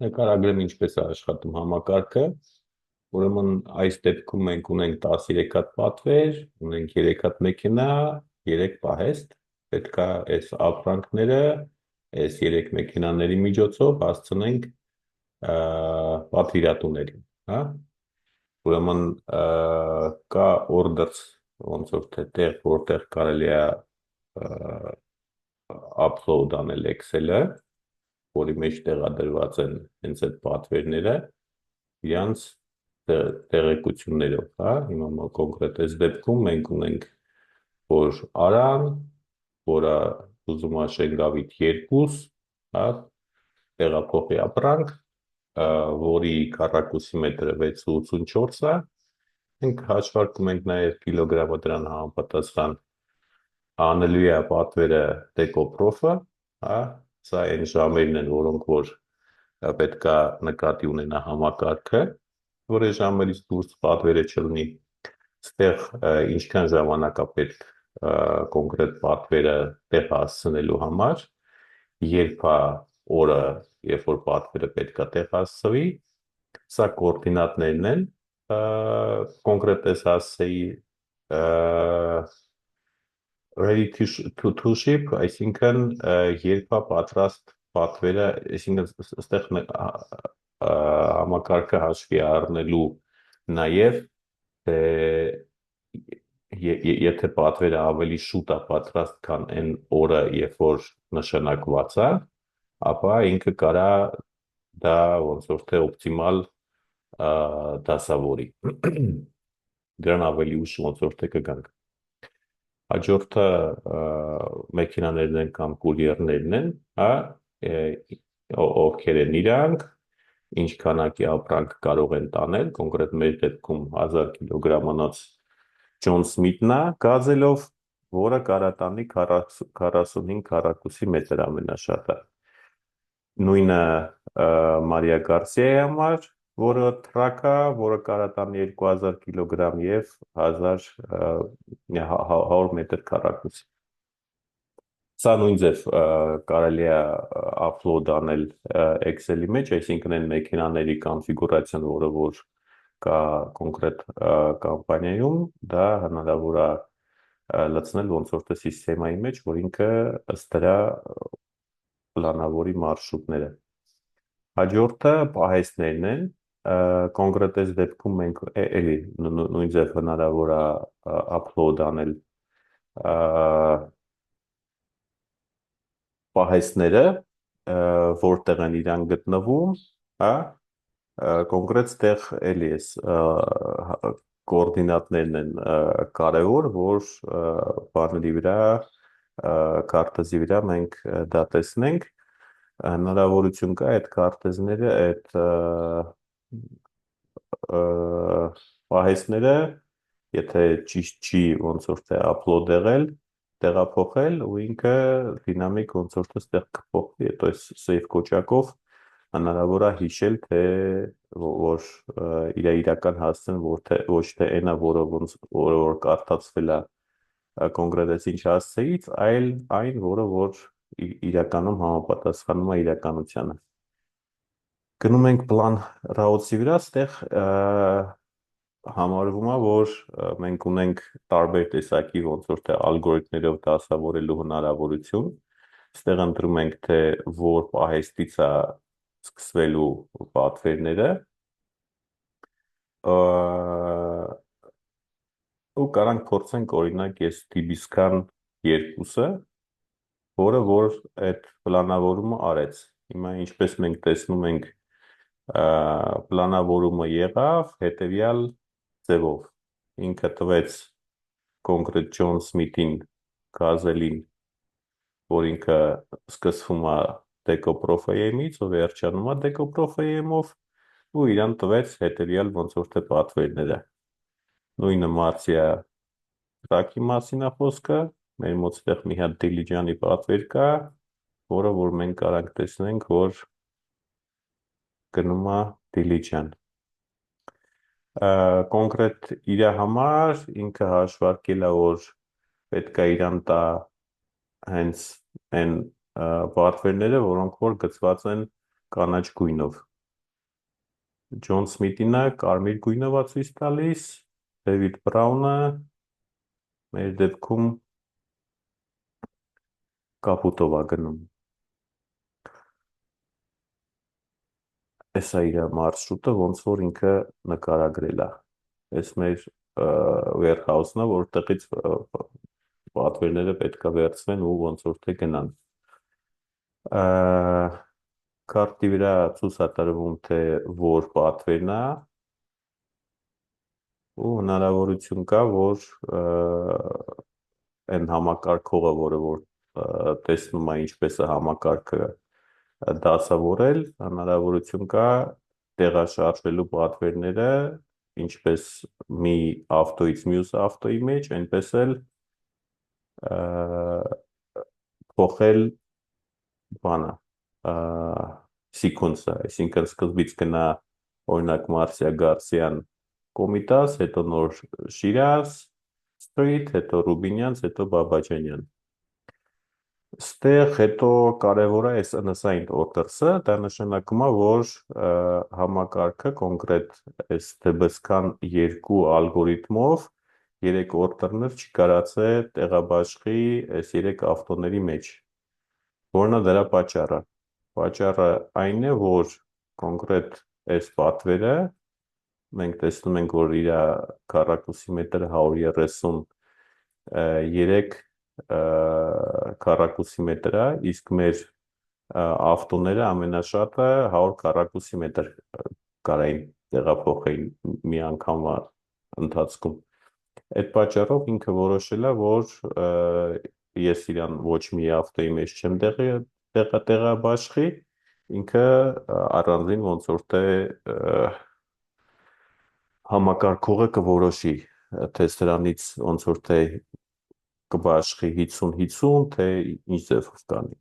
Նկարագրեմ ինչպես է աշխատում համակարգը։ Ուրեմն այս դեպքում մենք ունենք 13 հատ պատվեր, ունենք 3 հատ մեքենա, 3 պահեստ։ Պետք է այս ապրանքները այս 3 մեքենաների միջոցով հասցնենք պատվիրատուներին, հա։ Ուրեմն կա orders, ոնց որ թե տեղ, որտեղ կարելի է upload անել Excel-ը, որի մեջ տեղադրված են հենց այդ պատվերները, իրանց տեղեկություններով, հա, հիմա կոնկրետ այս դեպքում մենք ունենք, որ Արան, որը ուզում է Շենգավիթ 2, հա, տեղափոխի ապրանք, որի քառակուսի մետրը 6.84 է, մենք հաշվարկում ենք նաև կիլոգրամը դրան համապատասխան անելու է պատվերը տեկոպրոֆը, հա, սա այն ժամերն են, որոնք որ պետք է նկատի ունենա համակարգը, որ այս ժամերից դուրս պատվերը չլինի, ստեղ ինչքան ժամանակ է պետք կոնկրետ պատվերը տեղ հասցնելու համար, երբ է օրը, երբ որ պատվերը պետք է տեղ հասցվի, սա կոորդինատներն են, կոնկրետ այս հասցեի ready to ship, այսինքն երբ է պատրաստ պատվերը, այսինքն այստեղ համակարգը հաշվի առնելու նաև թե եթե պատվերը ավելի շուտ է պատրաստ, քան այն օրը, երբ որ նշանակված է, ապա ինքը կարա դա ոնց որ թե օպտիմալ դասավորի։ Դրան ավելի ուշ ոնց որ թե կգանք։ Հաջորդը մեքենաներն են կամ կուրիերներն են, հա, ովքեր են իրանք, ինչ քանակի ապրանք կարող են տանել, կոնկրետ մեր դեպքում 1000 կիլոգրամանոց Ջոն Սմիթն է գազելով, որը կարա տանի 45 քառակուսի մետր ամենաշատը։ Նույնը Մարիա Գարսիայի համար, որը թրակ է, որը կարա տանի 2000 կիլոգրամ և 100 մետր քառակուսի։ Սա նույն ձև կարելի է upload անել Excel-ի մեջ, այսինքն այն մեքենաների կոնֆիգուրացիան, որը որ կա կոնկրետ կամպանիայում, դա հնարավոր է լցնել ոնց որ թե սիստեմայի մեջ, որ ինքը ըստ դրա պլանավորի մարշրուտները։ Հաջորդը պահեստներն են, կոնկրետ այս դեպքում մենք էլի նույն ձև հնարավոր է upload անել պահեստները, որտեղ են իրան գտնվում, հա, կոնկրետ ստեղ էլի ես կոորդինատներն են կարևոր, որ բաների վրա, քարտեզի վրա մենք դա տեսնենք, հնարավորություն կա այդ քարտեզները, այդ պահեստները, եթե ճիշտ չի ոնց որ թե upload եղել, տեղափոխել ու ինքը դինամիկ ոնց որ թե ստեղ կփոխվի, հետո այս save կոճակով հնարավոր է հիշել, թե որ իրական հասցեն, ոչ թե այնա, որը որ կարդացվել է կոնկրետ այս ինչ հասցեից, այլ այն, որը որ իրականում համապատասխանում է իրականությանը։ Գնում ենք պլան ռաուտսի վրա, ստեղ համարվում է, որ մենք ունենք տարբեր տեսակի ոնց որ թե ալգորիթմներով դասավորելու հնարավորություն, ստեղ ընտրում ենք, թե որ պահեստից է սկսվելու պատվերները, ու կարանք փորձենք օրինակ ես Tibiscan 2-ը, որը որ այդ պլանավորումը արեց։ Հիմա ինչպես մենք տեսնում ենք, պլանավորումը եղավ հետևյալ ձևով։ Ինքը տվեց կոնկրետ Ջոն Սմիթին գազելին, որ ինքը սկսվում է դեկոպրոֆայեմից ու վերջանում է դեկոպրոֆայեմով ու իրան տվեց հետևյալ ոնց որ թե պատվերները։ Նույնը Մարսիա տրակի մասին է խոսքը, մեր մոտ ստեղ մի հատ Դիլիջանի պատվեր կա, որը որ մենք կարանք տեսնենք, որ գնում է Դիլիջան։ Կոնկրետ իր համար ինքը հաշվարկել է, որ պետք է իրան տա հենց այն պատվերները, որոնք որ գծված են կանաչ գույնով, Ջոն Սմիթինը կարմիր գույնով է ցույց տալիս, Դեվիդ Բրաունը մեր դեպքում կապուտով է գնում։ Էս է իր մարշրուտը, ոնց որ ինքը նկարագրել է։ Էս մեր warehouse-ն է, որտեղից պատվերները պետք է վերցվեն ու ոնց որ թե գնան։ Քարտի վրա ցույց է տրվում, թե որ պատվերն է, ու հնարավորություն կա, որ այն համակարգողը, որը որ տեսնում է ինչպես է համակարգը դասավորել, հնարավորություն կա տեղաշարժվելու պատվերները ինչպես մի ավտոից մյուս ավտոյի մեջ, այնպես էլ փոխել բանը սիքոնսը, այսինքն սկզբից գնա օրինակ Մարսիա Գարսիան Կոմիտաս, հետո նոր Շիրազ Սթրիթ, հետո Ռուբինյանց, հետո Բաբաջանյան։ Ստեղ հետո կարևոր է այս unsigned orders-ը, դա նշանակում է, որ համակարգը կոնկրետ այս դբսկան երկու ալգորիթմով 3 օրդերներ չկարացե տեղաբաշխի այս 3 ավտոների մեջ, որն է դրա պատճառը։ Պատճառը այն է, որ կոնկրետ այս պատվերը մենք տեսնում ենք, որ իր քառակուսի մետրը 133 քառակուսի մետր է, իսկ մեր ավտոները ամենաշատը 100 քառակուսի մետր կարային տեղափոխեին մի անգամվա ընթացքում։ Այդ պատճառով ինքը որոշել է, որ ես իրան ոչ մի ավտոյի մեջ չեմ տեղաբաշխի, ինքը առանձին ոնց որ թե համակարգողը կորոշի, թե սրանից ոնց որ թե կբաշխի 50-50, թե ինչ ձևով կանի։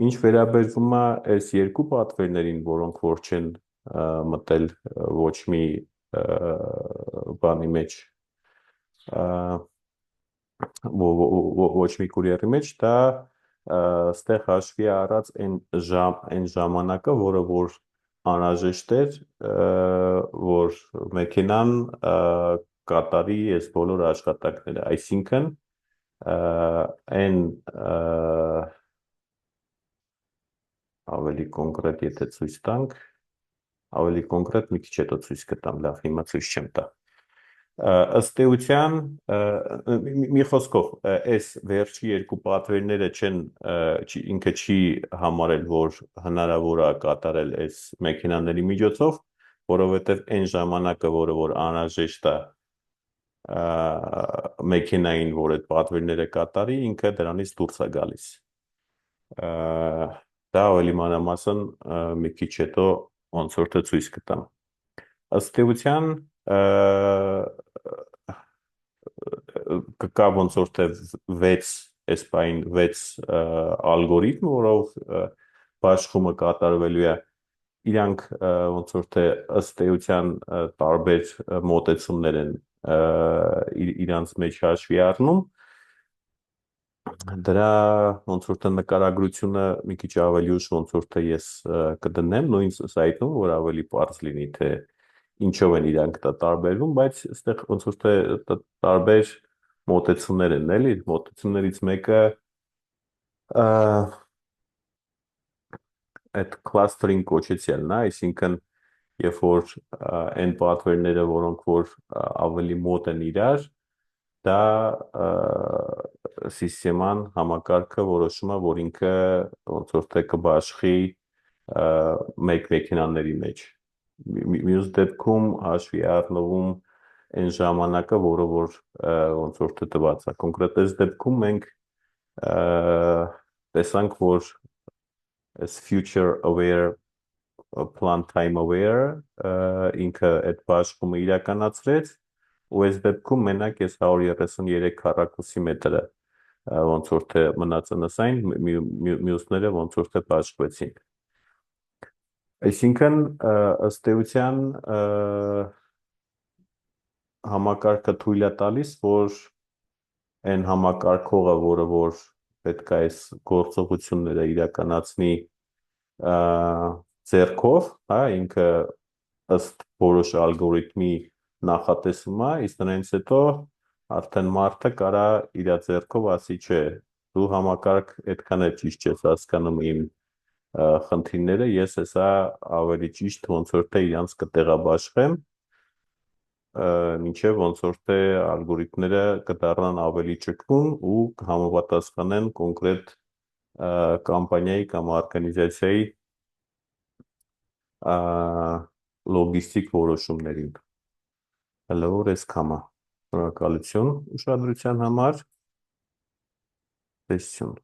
Ինչ վերաբերվում է այս երկու պատվերներին, որոնք որ չեն մտել ոչ մի բանի մեջ, ոչ մի կուրիերի մեջ, դա ստեղ հաշվի առած այն ժամանակը, որը որ անհրաժեշտ էր, որ մեքենան կատարի այս բոլոր աշխատանքները, այսինքն այն ավելի կոնկրետ եթե ցույց տանք, ավելի կոնկրետ մի քիչ հետո ցույց կտամ, լավ, հիմա ցույց չեմ տա։ Ըստ էության, մի խոսքով, այս վերջի երկու պատվերները ինքը չի համարել, որ հնարավոր է կատարել այս մեքենաների միջոցով, որովհետև այն ժամանակը, որը որ անհրաժեշտ է մեքենային, որ այդ պատվերները կատարի, ինքը դրանից դուրս է գալիս։ Դա ավելի մանրամասն մի քիչ հետո ոնց որ թե ցույց կտամ։ Ըստ էության կա ոնց որ թե 6 ալգորիթմ, որով բաշխումը կատարվելու է, իրանք ոնց որ թե ըստ էության տարբեր մոտեցումներ են իրանց մեջ հաշվի առնում։ Դրա ոնց որ թե նկարագրությունը մի քիչ ավելի ուշ ոնց որ թե ես կդնեմ նույն սայթում, որ ավելի պարզ լինի, թե ինչով են իրանք տարբերվում, բայց այստեղ ոնց որ թե տարբեր մոտեցումներ են, էլի, մոտեցումներից մեկը այդ clustering կոչեցյալն է, այսինքն երբ որ այն պատվերները, որոնք որ ավելի մոտ են իրար, դա սիստեման համակարգը որոշում է, որ ինքը ոնց որ թե կբաշխի մեկ մեքենաների մեջ։ Մյուս դեպքում հաշվի առնվում այն ժամանակը, որը որ ոնց որ թե տված է։ Կոնկրետ այս դեպքում մենք տեսանք, որ այս future aware plan time aware ինքը այդ բաշխումը իրականացրեց, ու այս դեպքում մենակ այս 133 քառակուսի մետրը ոնց որ թե մնաց unsigned, մյուսները ոնց որ թե բաշխվեցին։ Այսինքն ըստ էության համակարգը թույլ է տալիս, որ այն համակարգողը, որը որ պետք է այս գործողությունները իրականացնի ձեռքով, հա, ինքը ըստ որոշ ալգորիթմի նախատեսումա, իսկ նրանից հետո արդեն մարդը կարա իր ձեռքով ասի, չէ, դու համակարգ այդքան էլ ճիշտ չես հասկանում իմ խնդիրները, ես հեսա ավելի ճիշտ ոնց որ թե իրանց կտեղաբաշխեմ, մինչև ոնց որ թե ալգորիթմները կդառնան ավելի ճկուն ու համապատասխանեն կոնկրետ կամպանիայի կամ օրգանիզացիայի լոգիստիկ որոշումներին։ Հələ այս կամա։ Շնորհակալություն ուշադրության համար։ Տեսություն։